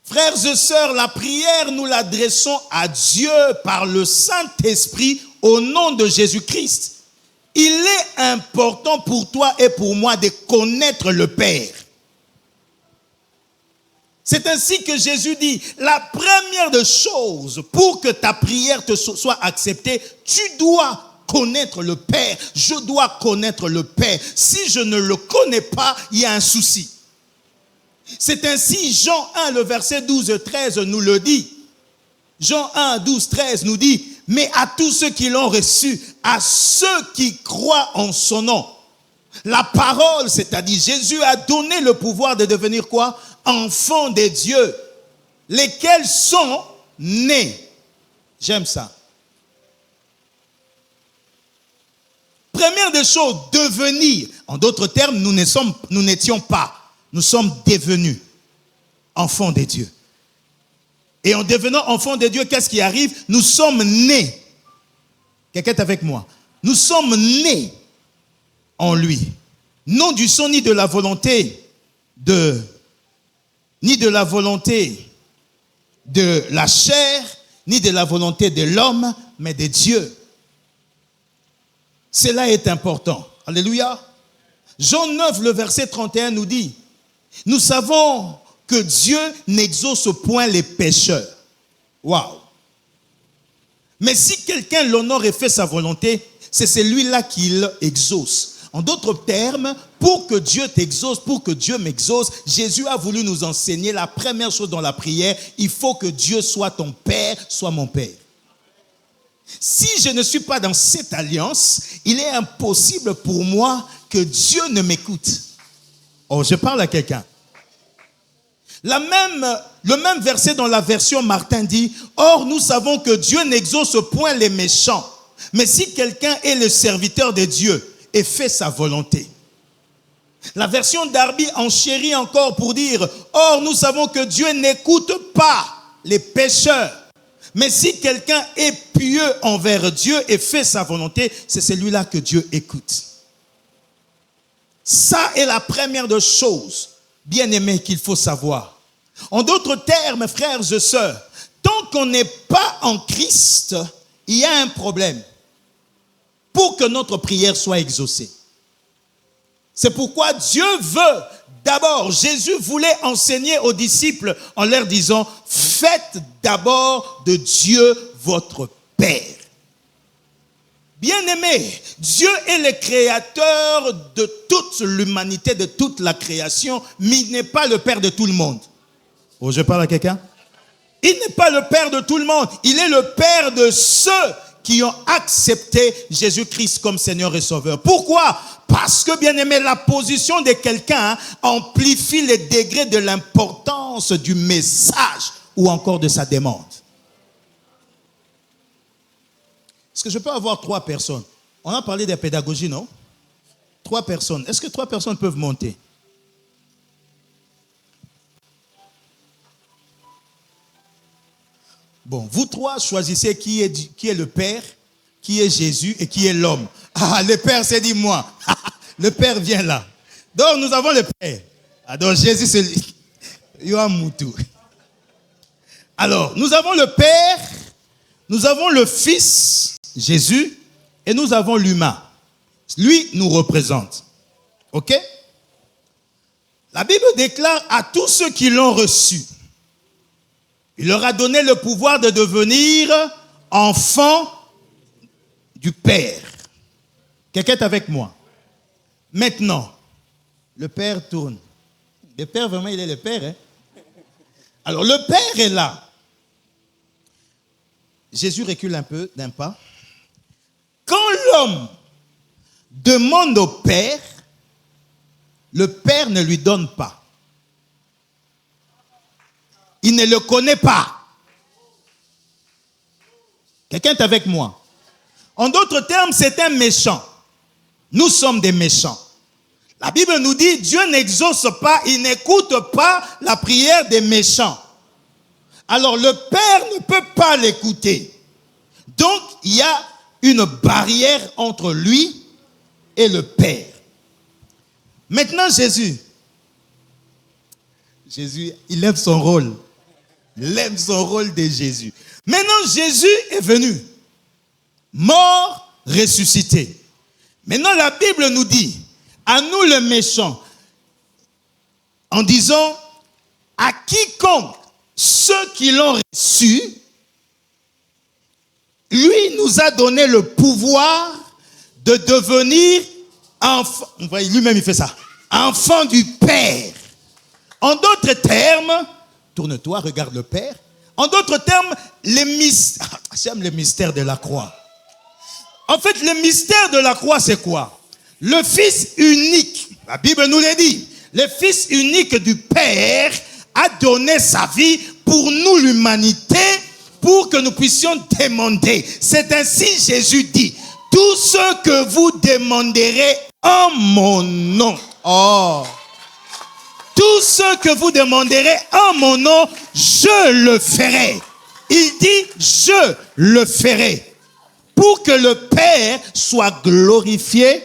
Frères et sœurs, la prière, nous l'adressons à Dieu par le Saint-Esprit au nom de Jésus-Christ. Il est important pour toi et pour moi de connaître le Père. C'est ainsi que Jésus dit, la première des choses pour que ta prière te soit acceptée, tu dois connaître le Père. Je dois connaître le Père. Si je ne le connais pas, il y a un souci. C'est ainsi, Jean 1, le verset 12 et 13 nous le dit. Jean 1, 12, 13 nous dit, mais à tous ceux qui l'ont reçu, à ceux qui croient en son nom. La parole, c'est-à-dire Jésus a donné le pouvoir de devenir quoi? Enfants de Dieu, lesquels sont nés. J'aime ça. Première des choses, devenir. En d'autres termes, nous n'étions pas. Nous sommes devenus enfants de Dieu. Et en devenant enfants de Dieu, qu'est-ce qui arrive? Nous sommes nés. Quelqu'un est avec moi? Nous sommes nés en lui. Non du sang ni de la volonté ni de la volonté de la chair, ni de la volonté de l'homme, mais de Dieu. Cela est important. Alléluia. Jean 9, le verset 31 nous dit, nous savons que Dieu n'exauce point les pécheurs. Waouh. Mais si quelqu'un l'honore et fait sa volonté, c'est celui-là qui l'exauce. En d'autres termes, pour que Dieu t'exauce, pour que Dieu m'exauce, Jésus a voulu nous enseigner la première chose dans la prière, il faut que Dieu soit ton Père, soit mon Père. Si je ne suis pas dans cette alliance, il est impossible pour moi que Dieu ne m'écoute. Oh, je parle à quelqu'un. Le même verset dans la version Martin dit, « Or, nous savons que Dieu n'exauce point les méchants, mais si quelqu'un est le serviteur de Dieu, et fait sa volonté. » La version Darby enchérit encore pour dire, « Or, nous savons que Dieu n'écoute pas les pécheurs. Mais si quelqu'un est pieux envers Dieu et fait sa volonté, c'est celui-là que Dieu écoute. » Ça est la première des choses, bien-aimés, qu'il faut savoir. En d'autres termes, frères et sœurs, tant qu'on n'est pas en Christ, il y a un problème pour que notre prière soit exaucée. C'est pourquoi Dieu veut, d'abord, Jésus voulait enseigner aux disciples en leur disant, faites d'abord de Dieu votre Père. Bien-aimé, Dieu est le créateur de toute l'humanité, de toute la création, mais il n'est pas le Père de tout le monde. Oh, je parle à quelqu'un? Il n'est pas le Père de tout le monde, il est le Père de ceux qui ont accepté Jésus-Christ comme Seigneur et Sauveur. Pourquoi? Parce que, bien aimé, la position de quelqu'un amplifie les degrés de l'importance du message ou encore de sa demande. Est-ce que je peux avoir 3 personnes? On a parlé de la pédagogie, non? 3 personnes. Est-ce que 3 personnes peuvent monter? Bon, vous 3 choisissez qui est le Père, qui est Jésus et qui est l'homme. Ah, le Père, c'est dit moi. Le Père vient là. Donc, nous avons le Père. Ah, donc, Jésus, c'est lui. Yohamoutou. Alors, nous avons le Père, nous avons le Fils, Jésus, et nous avons l'humain. Lui nous représente. Ok? La Bible déclare à tous ceux qui l'ont reçu, il leur a donné le pouvoir de devenir enfants du Père. Quelqu'un est avec moi? Maintenant, le Père tourne. Le Père, vraiment, il est le Père. Hein? Alors, le Père est là. Jésus recule un peu, d'un pas. Quand l'homme demande au Père, le Père ne lui donne pas. Il ne le connaît pas. Quelqu'un est avec moi? En d'autres termes, c'est un méchant. Nous sommes des méchants. La Bible nous dit, Dieu n'exauce pas, il n'écoute pas la prière des méchants. Alors le Père ne peut pas l'écouter. Donc, il y a une barrière entre lui et le Père. Maintenant, Jésus, il aime son rôle. Il aime son rôle de Jésus. Maintenant, Jésus est venu, mort, ressuscité. Maintenant, la Bible nous dit, à nous les méchants, en disant, à quiconque ceux qui l'ont reçu, lui nous a donné le pouvoir de devenir enfant. Lui-même, il fait ça. Enfant du Père. En d'autres termes, tourne-toi, regarde le Père. En d'autres termes, j'aime le mystère de la croix. En fait, le mystère de la croix, c'est quoi? Le Fils unique, la Bible nous l'a dit, le Fils unique du Père a donné sa vie pour nous, l'humanité, pour que nous puissions demander. C'est ainsi Jésus dit, tout ce que vous demanderez en mon nom. Oh! Tout ce que vous demanderez en mon nom, je le ferai. Il dit, je le ferai. Pour que le Père soit glorifié.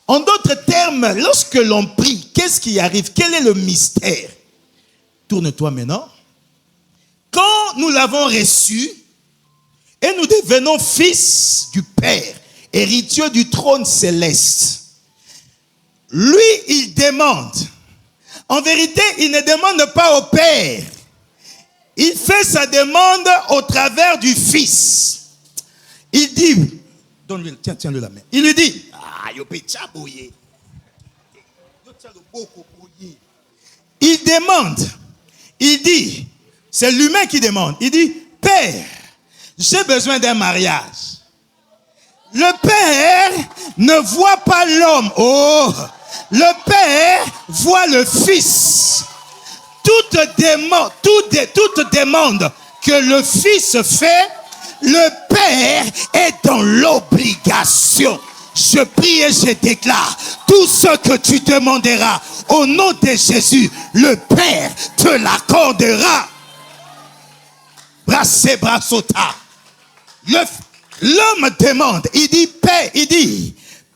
En d'autres termes, lorsque l'on prie, qu'est-ce qui arrive? Quel est le mystère? Tourne-toi maintenant. Quand nous l'avons reçu, et nous devenons fils du Père, héritiers du trône céleste, lui, il demande. En vérité, il ne demande pas au Père. Il fait sa demande au travers du Fils. Il dit, donne-lui, tiens-le la main. Il lui dit, il demande, il dit, c'est l'humain qui demande. Il dit, Père, j'ai besoin d'un mariage. Le Père ne voit pas l'homme. Oh! Le Père voit le Fils. Toute demande que le Fils fait, le Père est dans l'obligation. Je prie et je déclare, tout ce que tu demanderas au nom de Jésus, le Père te l'accordera. Brassé, brassota. L'homme demande, il dit, Père,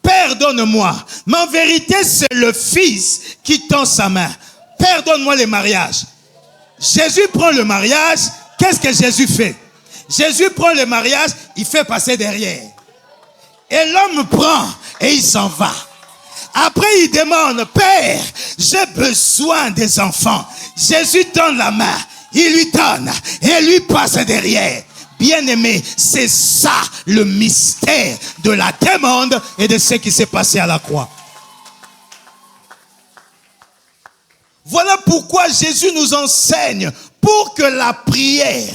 pardonne-moi. Mais en vérité, c'est le Fils qui tend sa main. Pardonne-moi les mariages. Jésus prend le mariage. Qu'est-ce que Jésus fait? Jésus prend le mariage, il fait passer derrière. Et l'homme prend et il s'en va. Après, il demande, Père, j'ai besoin des enfants. Jésus tend la main, il lui donne et lui passe derrière. Bien-aimé, c'est ça le mystère de la demande et de ce qui s'est passé à la croix. Voilà pourquoi Jésus nous enseigne pour que la prière,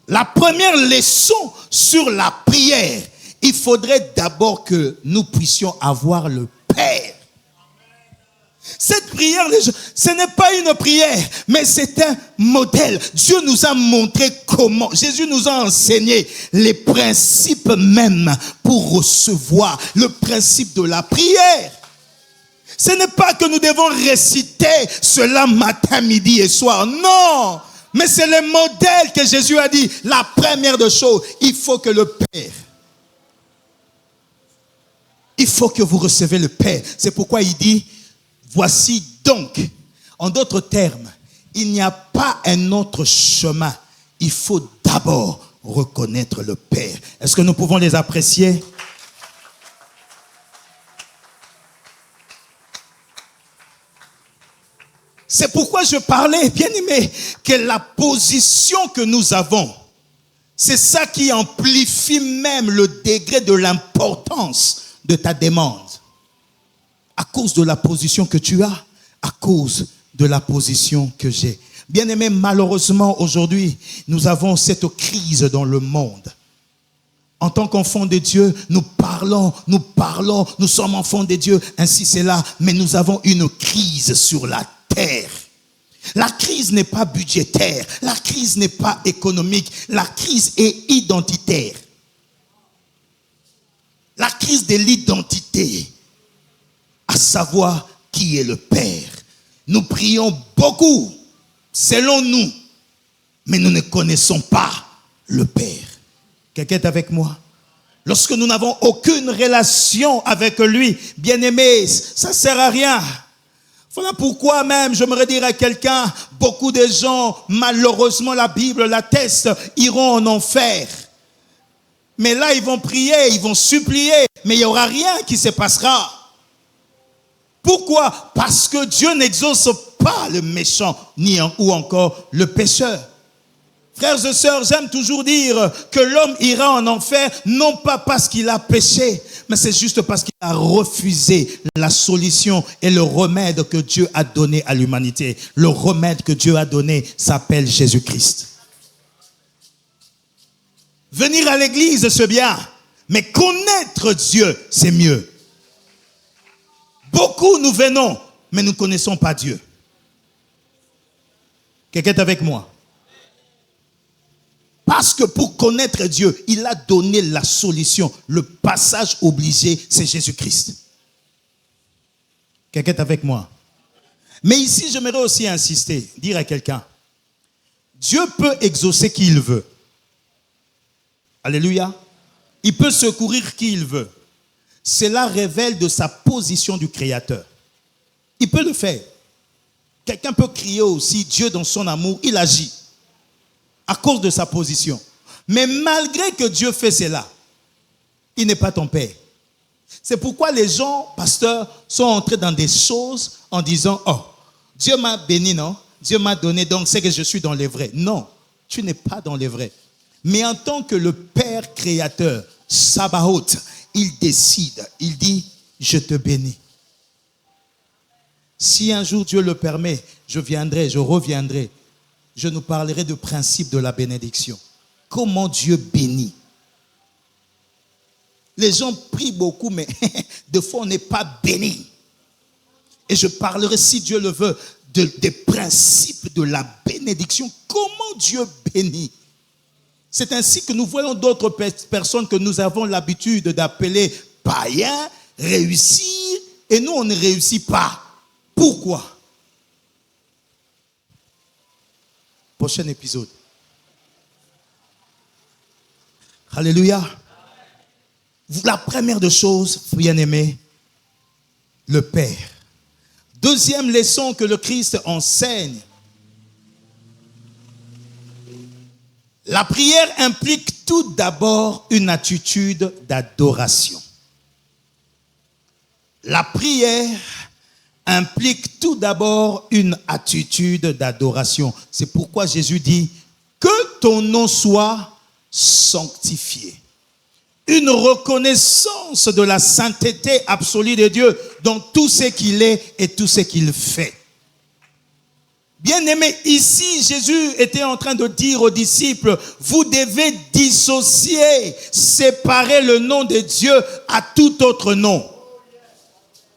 la première leçon sur la prière, il faudrait d'abord que nous puissions avoir le Père. Cette prière, ce n'est pas une prière, mais c'est un modèle. Dieu nous a montré comment. Jésus nous a enseigné les principes même pour recevoir le principe de la prière. Ce n'est pas que nous devons réciter cela matin, midi et soir. Non, mais c'est le modèle que Jésus a dit. La première des choses, il faut que le Père, il faut que vous recevez le Père. C'est pourquoi il dit, voici donc, en d'autres termes, il n'y a pas un autre chemin. Il faut d'abord reconnaître le Père. Est-ce que nous pouvons les apprécier? C'est pourquoi je parlais, bien aimé, que la position que nous avons, c'est ça qui amplifie même le degré de l'importance de ta demande. À cause de la position que tu as, à cause de la position que j'ai. Bien aimé, malheureusement, aujourd'hui, nous avons cette crise dans le monde. En tant qu'enfants de Dieu, nous parlons, nous sommes enfants de Dieu, ainsi c'est là, mais nous avons une crise sur la terre. La crise n'est pas budgétaire, la crise n'est pas économique, la crise est identitaire. La crise de l'identité, à savoir qui est le Père. Nous prions beaucoup, selon nous, mais nous ne connaissons pas le Père. Quelqu'un est avec moi? Lorsque nous n'avons aucune relation avec lui, bien-aimé, ça ne sert à rien. Voilà pourquoi même, j'aimerais dire à quelqu'un, beaucoup de gens, malheureusement la Bible l'atteste, iront en enfer. Mais là, ils vont prier, ils vont supplier, mais il n'y aura rien qui se passera. Pourquoi? Parce que Dieu n'exauce pas le méchant, ou encore le pécheur. Frères et sœurs, j'aime toujours dire que l'homme ira en enfer, non pas parce qu'il a péché, mais c'est juste parce qu'il a refusé la solution et le remède que Dieu a donné à l'humanité. Le remède que Dieu a donné s'appelle Jésus-Christ. Venir à l'église, c'est bien, mais connaître Dieu, c'est mieux. Beaucoup nous venons, mais nous ne connaissons pas Dieu. Quelqu'un est avec moi? Parce que pour connaître Dieu, il a donné la solution. Le passage obligé, c'est Jésus-Christ. Quelqu'un est avec moi? Mais ici, j'aimerais aussi insister, dire à quelqu'un, Dieu peut exaucer qui il veut. Alléluia. Il peut secourir qui il veut. Cela révèle de sa position du Créateur. Il peut le faire. Quelqu'un peut crier aussi, Dieu dans son amour, il agit. À cause de sa position. Mais malgré que Dieu fait cela, il n'est pas ton Père. C'est pourquoi les gens, pasteurs, sont entrés dans des choses en disant, oh, Dieu m'a béni, non? Dieu m'a donné, donc c'est que je suis dans les vrais. Non, tu n'es pas dans les vrais. Mais en tant que le Père créateur, Sabaoth, il décide, il dit, je te bénis. Si un jour Dieu le permet, je viendrai, je reviendrai. Je nous parlerai du principe de la bénédiction. Comment Dieu bénit. Les gens prient beaucoup, mais des fois on n'est pas béni. Et je parlerai, si Dieu le veut, des principes de la bénédiction. Comment Dieu bénit. C'est ainsi que nous voyons d'autres personnes que nous avons l'habitude d'appeler païens, réussir, et nous on ne réussit pas. Pourquoi? Prochain épisode. Alléluia. La première des choses, bien-aimés, le Père. Deuxième leçon que le Christ enseigne. La prière implique tout d'abord une attitude d'adoration. La prière implique tout d'abord une attitude d'adoration. C'est pourquoi Jésus dit que ton nom soit sanctifié. Une reconnaissance de la sainteté absolue de Dieu dans tout ce qu'il est et tout ce qu'il fait. Bien-aimés, ici, Jésus était en train de dire aux disciples, vous devez dissocier, séparer le nom de Dieu à tout autre nom.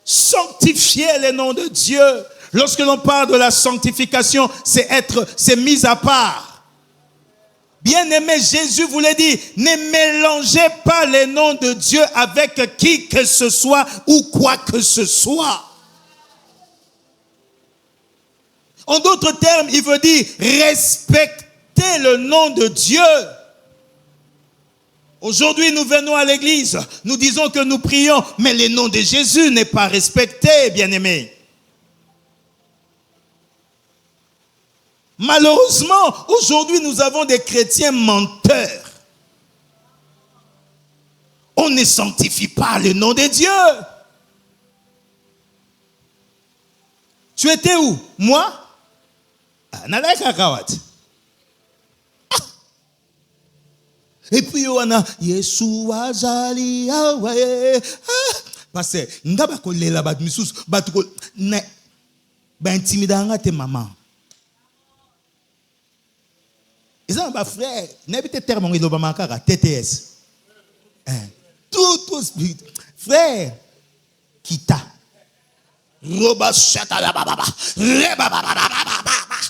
Sanctifier le nom de Dieu. Lorsque l'on parle de la sanctification, c'est mis à part. Bien-aimé, Jésus voulait dire, ne mélangez pas les noms de Dieu avec qui que ce soit ou quoi que ce soit. En d'autres termes, il veut dire, respectez le nom de Dieu. Aujourd'hui, nous venons à l'église, nous disons que nous prions, mais le nom de Jésus n'est pas respecté, bien-aimés. Malheureusement, aujourd'hui, nous avons des chrétiens menteurs. On ne sanctifie pas le nom de Dieu. Tu étais où? Moi? Et puis on a Yeshua Zali Yahweh. Parce que ngaba kolela bat misus bat ko ne ba intimidanga te maman. Ils ont ba frère, n'habite terme on iloba makara TTS. Tout frère kita. Roba shata la baba. Reba baba.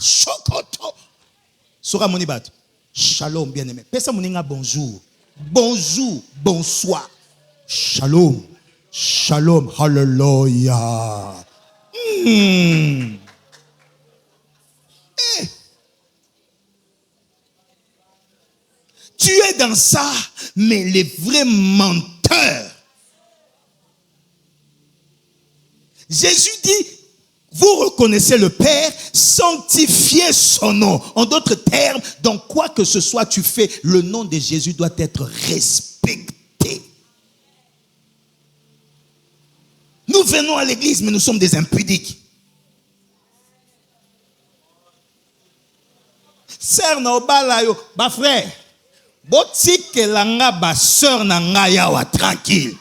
Chokoto. Sora monibat. Shalom, bien-aimé. Pesa moninga bonjour. Bonjour, bonsoir. Shalom. Shalom. Hallelujah. Tu es dans ça, mais les vrais menteurs. Jésus dit, vous reconnaissez le Père, sanctifiez son nom. En d'autres termes, dans quoi que ce soit tu fais, le nom de Jésus doit être respecté. Nous venons à l'église, mais nous sommes des impudiques. Sœur Nobalayo, ba frère, botike langa ba sœur nanga yawa tranquille.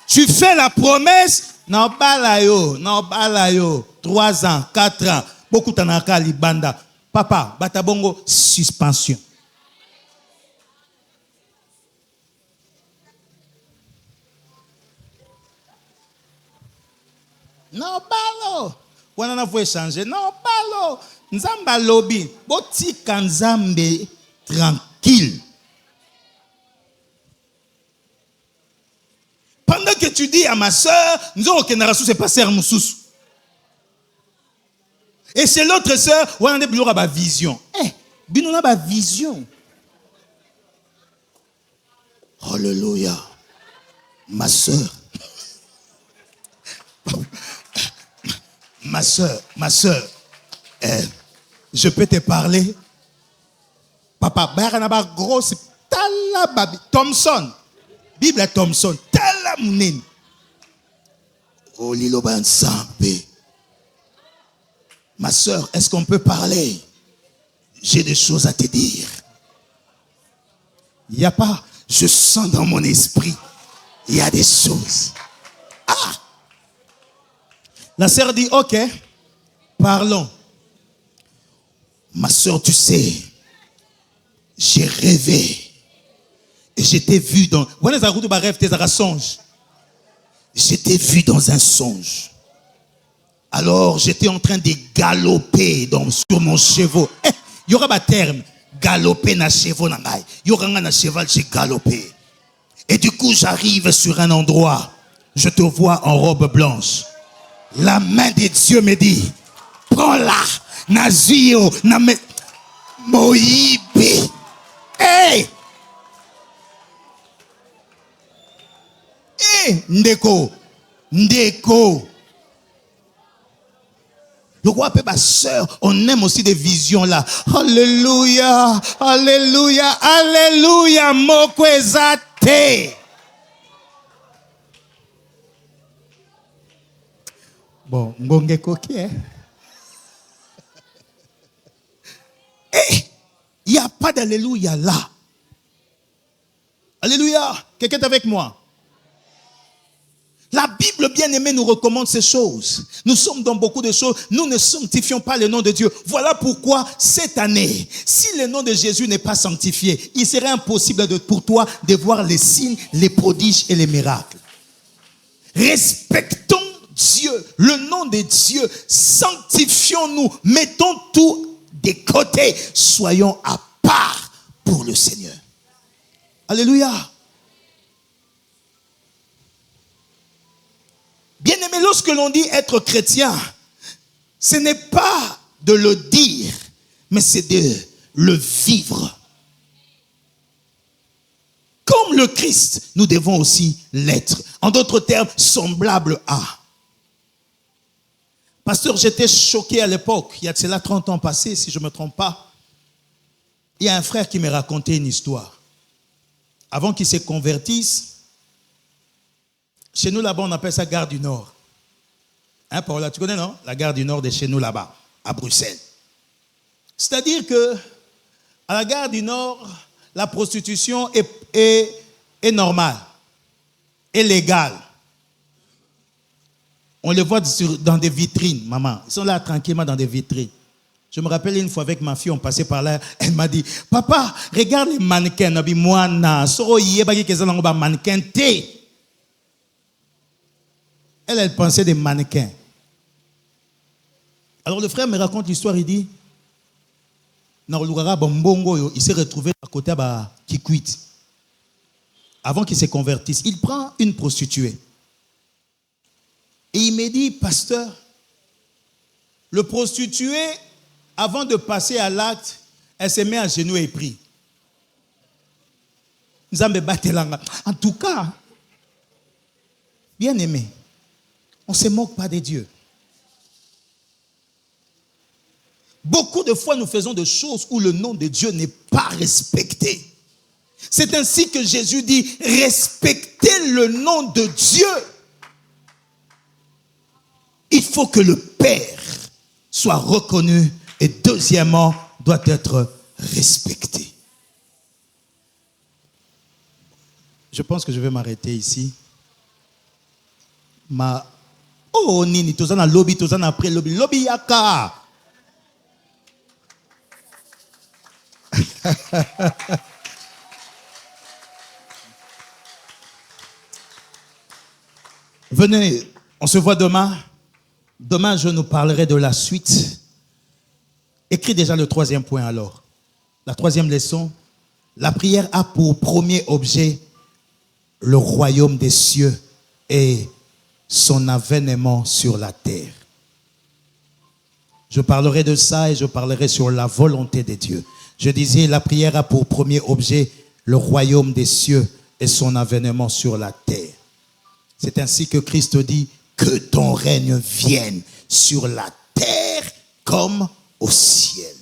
Tu fais la promesse, Nobalayo, 3 ans, 4 ans, beaucoup tanaka libanda. Papa, batabongo suspension. Nobalo, wana faut échanger. Nobalo, nzamba lobby, botika nzambe tranquille. Pendant que tu dis à ma soeur, nous avons c'est passé à Moussous. Et c'est l'autre soeur, on a une vision. On a une vision. Alléluia. Ma soeur. Ma soeur. Je peux te parler. Papa, Baranaba grosse talababi. Thompson. Bible Thompson. Talamunin. Oh, Lilo Bansampe. Ma soeur, est-ce qu'on peut parler? J'ai des choses à te dire. Il n'y a pas. Je sens dans mon esprit. Il y a des choses. Ah! La sœur dit, ok, parlons. Ma soeur, tu sais, j'ai rêvé. Et j'étais vu dans... J'étais vu dans un songe. Alors, j'étais en train de galoper sur mon cheval. Il y aura un terme. Galoper na cheval. Il y aura un cheval, j'ai galopé. Et du coup, j'arrive sur un endroit. Je te vois en robe blanche. La main de Dieu me dit, prends-la. Nazio, Name, Moïbi. Hey! Hey, Ndeko. Le roi peut ma soeur, on aime aussi des visions là. Alléluia, alléluia, alléluia, mokwezate. Bon, ngonge koké. Il n'y a pas d'alléluia là. Alléluia. Quelqu'un est avec moi? La Bible bien-aimée nous recommande ces choses. Nous sommes dans beaucoup de choses. Nous ne sanctifions pas le nom de Dieu. Voilà pourquoi cette année, si le nom de Jésus n'est pas sanctifié, il serait impossible pour toi de voir les signes, les prodiges et les miracles. Respectons Dieu, le nom de Dieu. Sanctifions-nous. Mettons tout de côté. Soyons à part pour le Seigneur. Alléluia. Bien-aimé, lorsque l'on dit être chrétien, ce n'est pas de le dire, mais c'est de le vivre. Comme le Christ, nous devons aussi l'être. En d'autres termes, semblable à. Pasteur, j'étais choqué à l'époque, il y a de cela 30 ans passés, si je ne me trompe pas. Il y a un frère qui me racontait une histoire. Avant qu'il se convertisse, chez nous là-bas, on appelle ça Gare du Nord. Hein, Paola, tu connais, non? La Gare du Nord de chez nous là-bas, à Bruxelles. C'est-à-dire que à la Gare du Nord, la prostitution est normale, est légale. On les voit dans des vitrines, maman. Ils sont là tranquillement dans des vitrines. Je me rappelle une fois avec ma fille, on passait par là, elle m'a dit, papa, regarde les mannequins. Moi, mannequin. Elle pensait des mannequins. Alors le frère me raconte l'histoire, il dit, il s'est retrouvé à côté de Kikwit. Avant qu'il se convertisse, il prend une prostituée. Et il me dit, pasteur, le prostitué, avant de passer à l'acte, elle se met à genoux et prie. En tout cas, bien aimé, on ne se moque pas de Dieu. Beaucoup de fois, nous faisons des choses où le nom de Dieu n'est pas respecté. C'est ainsi que Jésus dit, respectez le nom de Dieu. Il faut que le Père soit reconnu et deuxièmement, doit être respecté. Je pense que je vais m'arrêter ici. Oh, Nini, tozana lobby, tozana après lobby. Lobby yaka. Venez, on se voit demain. Demain, je nous parlerai de la suite. Écris déjà le 3e point alors. La 3e leçon. La prière a pour premier objet le royaume des cieux et son avènement sur la terre. Je parlerai de ça et je parlerai sur la volonté de Dieu. Je disais, la prière a pour premier objet le royaume des cieux et son avènement sur la terre. C'est ainsi que Christ dit, que ton règne vienne sur la terre comme au ciel.